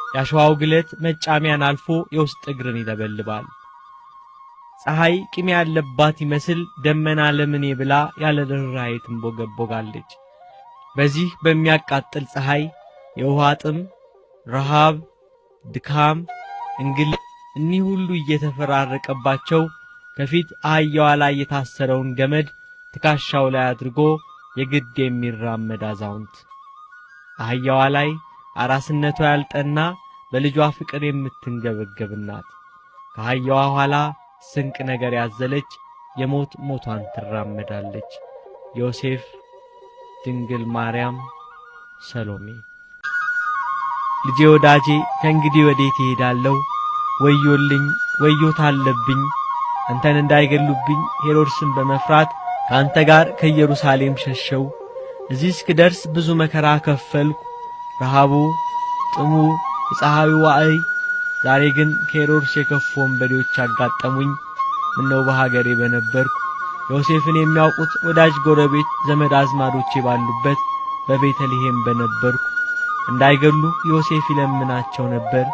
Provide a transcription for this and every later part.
ያሸዋው ግለት መጫሚያን አልፎ የውስጥ እግርን ይለበልባል። ፀሐይ ቂም ያለባት ይመስል ደመና ለምኔ ብላ ያለ ርህራሄ ትንቦገቦጋለች። በዚህ በሚያቃጥል ፀሐይ የውሃ ጥም፣ ረሃብ፣ ድካም፣ እንግልት እኒህ ሁሉ እየተፈራረቀባቸው ከፊት አህያዋ ላይ የታሰረውን ገመድ ትከሻው ላይ አድርጎ የግድ የሚራመድ አዛውንት፣ አህያዋ ላይ አራስነቷ ያልጠና በልጇ ፍቅር የምትንገበገብ እናት፣ ከአህያዋ ኋላ ስንቅ ነገር ያዘለች የሞት ሞቷን ትራመዳለች። ዮሴፍ፣ ድንግል ማርያም፣ ሰሎሜ። ልጄ ወዳጄ ከእንግዲህ ወዴት እሄዳለሁ? ወዮልኝ ወዮት አለብኝ። አንተን እንዳይገሉብኝ ሄሮድስን በመፍራት ካንተ ጋር ከኢየሩሳሌም ሸሸው። እዚህ እስክደርስ ብዙ መከራ ከፈልኩ። ረሃቡ፣ ጥሙ፣ የፀሐዩ ዋዕይ። ዛሬ ግን ከሄሮድስ የከፉ ወንበዴዎች አጋጠሙኝ። ምነው በሀገሬ በነበርኩ። ዮሴፍን የሚያውቁት ወዳጅ ጎረቤት ዘመድ አዝማዶቼ ባሉበት በቤተልሔም በነበርኩ። እንዳይገሉ ዮሴፍ ይለምናቸው ነበር።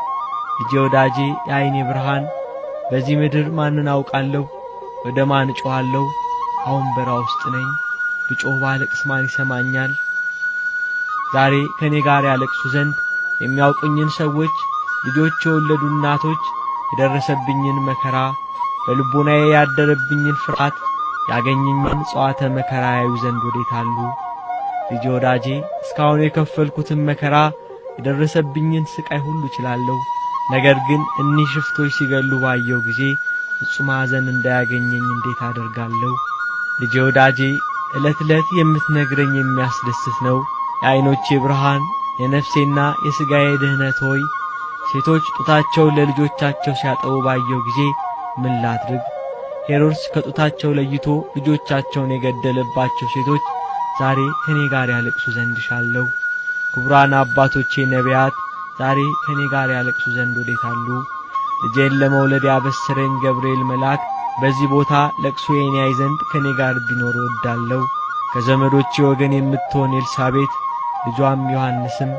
ልጄ ወዳጄ የዓይኔ ብርሃን፣ በዚህ ምድር ማንን አውቃለሁ? ወደ ማን እጮኻለሁ? አሁን በራ ውስጥ ነኝ። ብጮህ ባለቅስ ማን ይሰማኛል? ዛሬ ከኔ ጋር ያለቅሱ ዘንድ የሚያውቁኝን ሰዎች፣ ልጆች የወለዱ እናቶች የደረሰብኝን መከራ፣ በልቦናዬ ያደረብኝን ፍርሃት፣ ያገኘኝን ጸዋተ መከራ ያዩ ዘንድ ወዴት አሉ? ልጄ ወዳጄ እስካሁን የከፈልኩትን መከራ የደረሰብኝን ስቃይ ሁሉ እችላለሁ። ነገር ግን እኒህ ሽፍቶች ሲገሉ ባየው ጊዜ ፍጹም ሐዘን እንዳያገኘኝ እንዴት አደርጋለሁ? ልጄ ወዳጄ ዕለት ዕለት የምትነግረኝ የሚያስደስት ነው። የዓይኖቼ ብርሃን፣ የነፍሴና የሥጋዬ ድህነት ሆይ፣ ሴቶች ጡታቸውን ለልጆቻቸው ሲያጠቡ ባየው ጊዜ ምን ላድርግ? ሄሮድስ ከጡታቸው ለይቶ ልጆቻቸውን የገደለባቸው ሴቶች ዛሬ ከኔ ጋር ያለቅሱ ዘንድ ሻለሁ። ክቡራን አባቶቼ ነቢያት ዛሬ ከኔ ጋር ያለቅሱ ዘንድ ወዴት አሉ? ልጄን ለመውለድ ያበሰረኝ ገብርኤል መልአክ በዚህ ቦታ ለቅሶዬን ያይ ዘንድ ከኔ ጋር ቢኖር እወዳለሁ። ከዘመዶቼ ወገን የምትሆን ኤልሳቤጥ ልጇም ዮሐንስም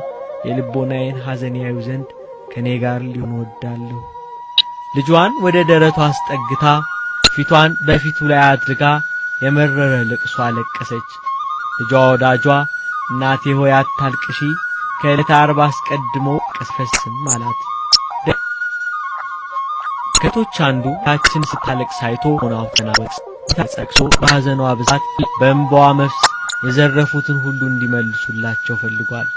የልቦናዬን ሐዘን ያዩ ዘንድ ከኔ ጋር ሊሆኑ እወዳለሁ። ልጇን ወደ ደረቷ አስጠግታ ፊቷን በፊቱ ላይ አድርጋ የመረረ ልቅሶ አለቀሰች። ልጇ ወዳጇ እናቴ ሆይ አታልቅሺ፣ ከዕለተ ዓርብ አስቀድሞ ቀስፈስም አላት። ከቶች አንዱ ታችን ስታለቅስ አይቶ ሆናው ተናወጥ ተጸቅሶ በሐዘኗ ብዛት በእንባዋ መፍስ የዘረፉትን ሁሉ እንዲመልሱላቸው ፈልጓል።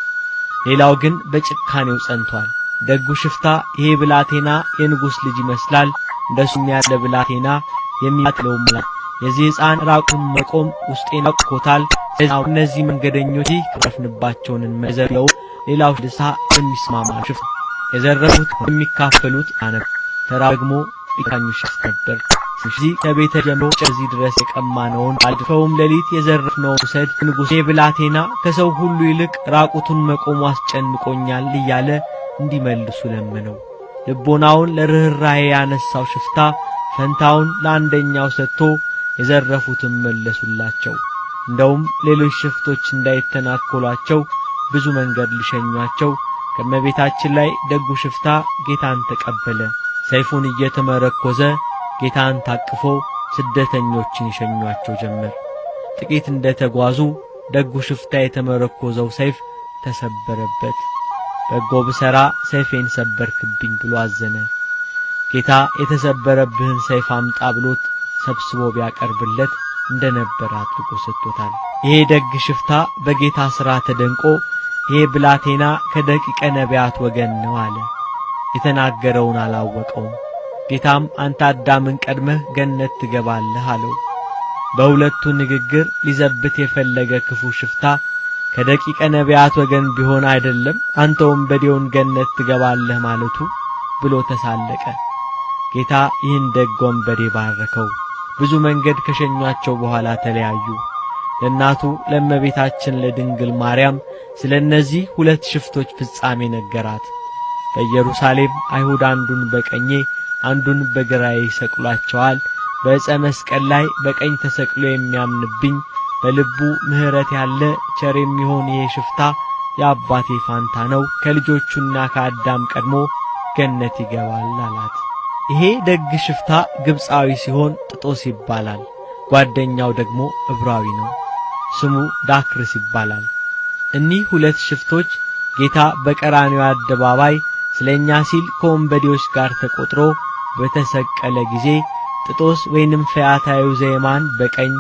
ሌላው ግን በጭካኔው ጸንቷል። ደጉ ሽፍታ ይሄ ብላቴና የንጉሥ ልጅ ይመስላል፣ እንደሱም ያለ ብላቴና የሚያጥለው ማለት የዚህ ሕፃን ራቁን መቆም ውስጤን አቆታል። እነዚህ መንገደኞች ከረፍንባቸውን መዘለው ሌላው ልሳ የሚስማማ ሽፍታ የዘረፉት የሚካፈሉት አነብ ተራ ደግሞ ይካኙ ሽፍታ ነበር። እዚህ ከቤተ ጀምሮ እዚህ ድረስ የቀማነውን አልፈውም ሌሊት የዘረፍነው ሰድ ንጉሴ ብላቴና ከሰው ሁሉ ይልቅ ራቁቱን መቆሙ አስጨንቆኛል እያለ እንዲመልሱ ለመነው። ልቦናውን ለርህራሄ ያነሳው ሽፍታ ፈንታውን ለአንደኛው ሰጥቶ የዘረፉትን መለሱላቸው። እንደውም ሌሎች ሽፍቶች እንዳይተናኮሏቸው ብዙ መንገድ ሊሸኟቸው ከመቤታችን ላይ ደጉ ሽፍታ ጌታን ተቀበለ። ሰይፉን እየተመረኮዘ ጌታን ታቅፎ ስደተኞችን ይሸኟቸው ጀመር። ጥቂት እንደተጓዙ ደጉ ሽፍታ የተመረኮዘው ሰይፍ ተሰበረበት። በጎ ብሰራ ሰይፌን ሰበርክብኝ ብሎ አዘነ። ጌታ የተሰበረብህን ሰይፍ አምጣ ብሎት ሰብስቦ ቢያቀርብለት እንደነበር አድርጎ ሰጥቶታል። ይሄ ደግ ሽፍታ በጌታ ሥራ ተደንቆ ይሄ ብላቴና ከደቂቀ ነቢያት ወገን ነው አለ። የተናገረውን አላወቀውም። ጌታም አንተ አዳምን ቀድመህ ገነት ትገባለህ አለው። በሁለቱ ንግግር ሊዘብት የፈለገ ክፉ ሽፍታ ከደቂቀ ነቢያት ወገን ቢሆን አይደለም አንተ ወንበዴውን ገነት ትገባለህ ማለቱ ብሎ ተሳለቀ። ጌታ ይህን ደግ ወንበዴ ባረከው። ብዙ መንገድ ከሸኟቸው በኋላ ተለያዩ። ለእናቱ ለእመቤታችን ለድንግል ማርያም ስለነዚህ ሁለት ሽፍቶች ፍጻሜ ነገራት። በኢየሩሳሌም አይሁድ አንዱን በቀኜ አንዱን በግራዬ ይሰቅሏቸዋል። በዕፀ መስቀል ላይ በቀኝ ተሰቅሎ የሚያምንብኝ በልቡ ምሕረት ያለ ቸር የሚሆን ይሄ ሽፍታ የአባቴ ፋንታ ነው፣ ከልጆቹና ከአዳም ቀድሞ ገነት ይገባል አላት። ይሄ ደግ ሽፍታ ግብፃዊ ሲሆን ጥጦስ ይባላል። ጓደኛው ደግሞ ዕብራዊ ነው፣ ስሙ ዳክርስ ይባላል። እኒህ ሁለት ሽፍቶች ጌታ በቀራንዮ አደባባይ ስለኛ ሲል ከወንበዴዎች ጋር ተቆጥሮ በተሰቀለ ጊዜ ጥጦስ ወይንም ፈያታዊ ዘየማን በቀኝ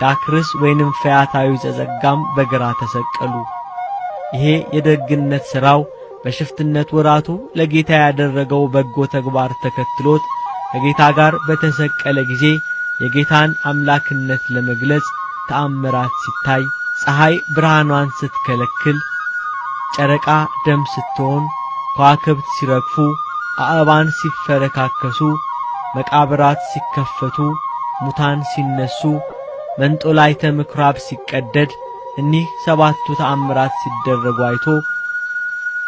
ዳክርስ ወይንም ፈያታዊ ዘጸጋም በግራ ተሰቀሉ። ይሄ የደግነት ሥራው በሽፍትነት ወራቱ ለጌታ ያደረገው በጎ ተግባር ተከትሎት ከጌታ ጋር በተሰቀለ ጊዜ የጌታን አምላክነት ለመግለጽ ተአምራት ሲታይ ፀሐይ ብርሃኗን ስትከለክል፣ ጨረቃ ደም ስትሆን፣ ከዋክብት ሲረግፉ፣ አእባን ሲፈረካከሱ፣ መቃብራት ሲከፈቱ፣ ሙታን ሲነሱ፣ መንጦላይተ ምኵራብ ሲቀደድ፣ እኒህ ሰባቱ ተአምራት ሲደረጉ አይቶ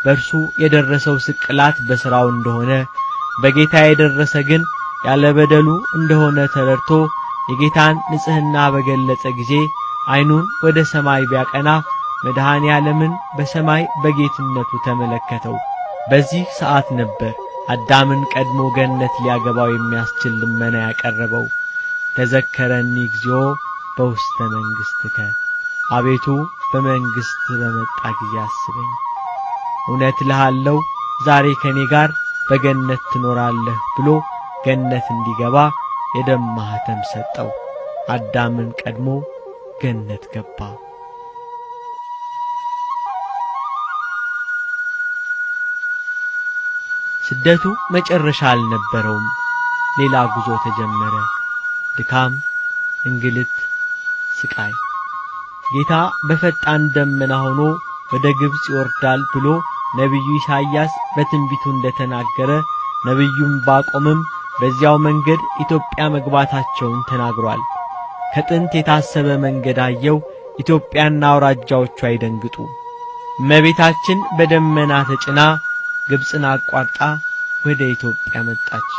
በእርሱ የደረሰው ስቅላት በሥራው እንደሆነ በጌታ የደረሰ ግን ያለ በደሉ እንደሆነ ተረድቶ የጌታን ንጽሕና በገለጸ ጊዜ ዓይኑን ወደ ሰማይ ቢያቀና መድኃኔ ዓለምን በሰማይ በጌትነቱ ተመለከተው። በዚህ ሰዓት ነበር አዳምን ቀድሞ ገነት ሊያገባው የሚያስችል ልመና ያቀረበው። ተዘከረኒ እግዚኦ በውስተ መንግሥትከ፣ አቤቱ በመንግሥት በመጣ ጊዜ አስበኝ። እውነት እልሃለሁ ዛሬ ከኔ ጋር በገነት ትኖራለህ ብሎ ገነት እንዲገባ የደም ማኅተም ሰጠው። አዳምን ቀድሞ ገነት ገባ። ስደቱ መጨረሻ አልነበረውም። ሌላ ጉዞ ተጀመረ። ድካም፣ እንግልት፣ ስቃይ። ጌታ በፈጣን ደመና ሆኖ ወደ ግብጽ ይወርዳል ብሎ ነቢዩ ኢሳይያስ በትንቢቱ እንደተናገረ ነቢዩም ባቆምም በዚያው መንገድ ኢትዮጵያ መግባታቸውን ተናግሯል። ከጥንት የታሰበ መንገድ አየው፣ ኢትዮጵያና አውራጃዎቿ አይደንግጡ። እመቤታችን በደመና ተጭና ግብጽን አቋርጣ ወደ ኢትዮጵያ መጣች።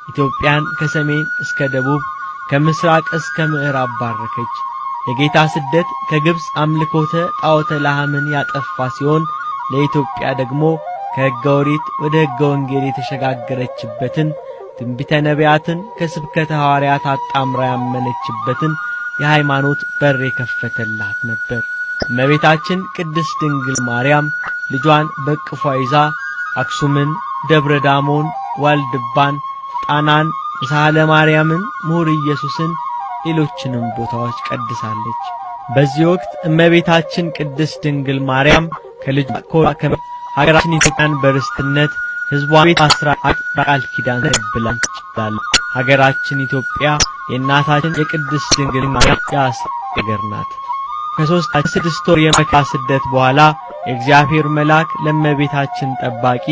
ኢትዮጵያን ከሰሜን እስከ ደቡብ ከምስራቅ እስከ ምዕራብ ባረከች። የጌታ ስደት ከግብጽ አምልኮተ ጣዖተ ላህምን ያጠፋ ሲሆን ለኢትዮጵያ ደግሞ ከሕገ ኦሪት ወደ ሕገ ወንጌል የተሸጋገረችበትን ትንቢተ ነቢያትን ከስብከተ ሐዋርያት አጣምራ ያመነችበትን የሃይማኖት በር የከፈተላት ነበር። እመቤታችን ቅድስት ድንግል ማርያም ልጇን በቅፏ ይዛ አክሱምን፣ ደብረ ዳሞን፣ ዋልድባን፣ ጣናን፣ ሳህለ ማርያምን፣ ምሁር ኢየሱስን፣ ሌሎችንም ቦታዎች ቀድሳለች። በዚህ ወቅት እመቤታችን ቅድስት ድንግል ማርያም ከልጇ ሀገራችን ኢትዮጵያን በርስትነት ሕዝቧን አስራት በቃል ኪዳን ተቀብላለች። ሀገራችን ኢትዮጵያ የእናታችን የቅድስት ድንግል ማርያም ሀገር ናት። ከ6 ወር የመከራ ስደት በኋላ የእግዚአብሔር መልአክ ለእመቤታችን ጠባቂ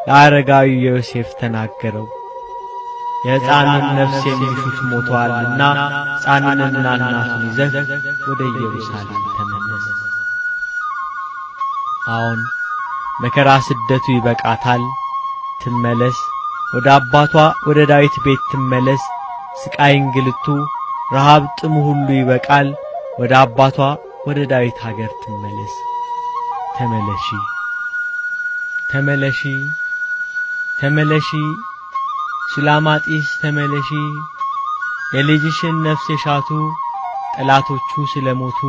ለአረጋዊ ዮሴፍ ተናገረው። የሕፃኑን ነፍስ የሚሹት ሞተዋልና ሕፃኑንና እናቱን ይዘህ ወደ ኢየሩሳሌም ተመለስ። አሁን መከራ ስደቱ ይበቃታል፣ ትመለስ። ወደ አባቷ ወደ ዳዊት ቤት ትመለስ። ስቃይ፣ እንግልቱ፣ ረሃብ፣ ጥሙ ሁሉ ይበቃል። ወደ አባቷ ወደ ዳዊት ሀገር ትመለስ። ተመለሺ ተመለሺ ተመለሺ፣ ሱላማጢስ ተመለሺ። የልጅሽን ነፍስ የሻቱ ጠላቶቹ ስለሞቱ